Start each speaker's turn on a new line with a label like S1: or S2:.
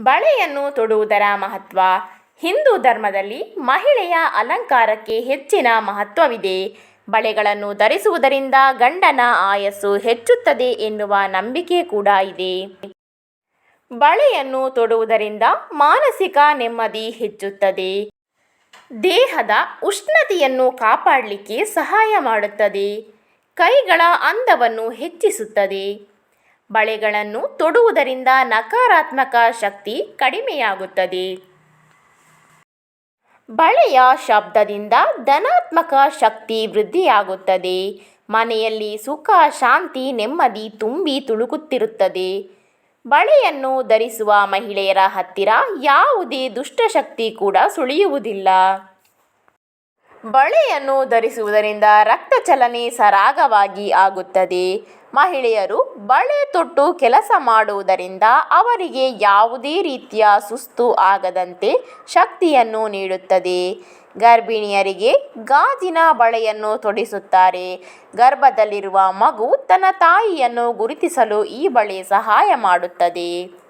S1: ಬಳೆಯನ್ನು ತೊಡುವುದರ ಮಹತ್ವ. ಹಿಂದೂ ಧರ್ಮದಲ್ಲಿ ಮಹಿಳೆಯ ಅಲಂಕಾರಕ್ಕೆ ಹೆಚ್ಚಿನ ಮಹತ್ವವಿದೆ. ಬಳೆಗಳನ್ನು ಧರಿಸುವುದರಿಂದ ಗಂಡನ ಆಯಸ್ಸು ಹೆಚ್ಚುತ್ತದೆ ಎನ್ನುವ ನಂಬಿಕೆ ಕೂಡ ಇದೆ. ಬಳೆಯನ್ನು ತೊಡುವುದರಿಂದ ಮಾನಸಿಕ ನೆಮ್ಮದಿ ಹೆಚ್ಚುತ್ತದೆ. ದೇಹದ ಉಷ್ಣತೆಯನ್ನು ಕಾಪಾಡಲಿಕ್ಕೆ ಸಹಾಯ ಮಾಡುತ್ತದೆ. ಕೈಗಳ ಅಂದವನ್ನು ಹೆಚ್ಚಿಸುತ್ತದೆ. ಬಳೆಗಳನ್ನು ತೊಡುವುದರಿಂದ ನಕಾರಾತ್ಮಕ ಶಕ್ತಿ ಕಡಿಮೆಯಾಗುತ್ತದೆ. ಬಳೆಯ ಶಬ್ದದಿಂದ ಧನಾತ್ಮಕ ಶಕ್ತಿ ವೃದ್ಧಿಯಾಗುತ್ತದೆ. ಮನೆಯಲ್ಲಿ ಸುಖ, ಶಾಂತಿ, ನೆಮ್ಮದಿ ತುಂಬಿ ತುಳುಕುತ್ತಿರುತ್ತದೆ. ಬಳೆಯನ್ನು ಧರಿಸುವ ಮಹಿಳೆಯರ ಹತ್ತಿರ ಯಾವುದೇ ದುಷ್ಟಶಕ್ತಿ ಕೂಡ ಸುಳಿಯುವುದಿಲ್ಲ. ಬಳೆಯನ್ನು ಧರಿಸುವುದರಿಂದ ರಕ್ತ ಚಲನೆ ಸರಾಗವಾಗಿ ಆಗುತ್ತದೆ. ಮಹಿಳೆಯರು ಬಳೆ ತೊಟ್ಟು ಕೆಲಸ ಮಾಡುವುದರಿಂದ ಅವರಿಗೆ ಯಾವುದೇ ರೀತಿಯ ಸುಸ್ತು ಆಗದಂತೆ ಶಕ್ತಿಯನ್ನು ನೀಡುತ್ತದೆ. ಗರ್ಭಿಣಿಯರಿಗೆ ಗಾಜಿನ ಬಳೆಯನ್ನು ತೊಡಿಸುತ್ತಾರೆ. ಗರ್ಭದಲ್ಲಿರುವ ಮಗು ತನ್ನ ತಾಯಿಯನ್ನು ಗುರುತಿಸಲು ಈ ಬಳೆ ಸಹಾಯ ಮಾಡುತ್ತದೆ.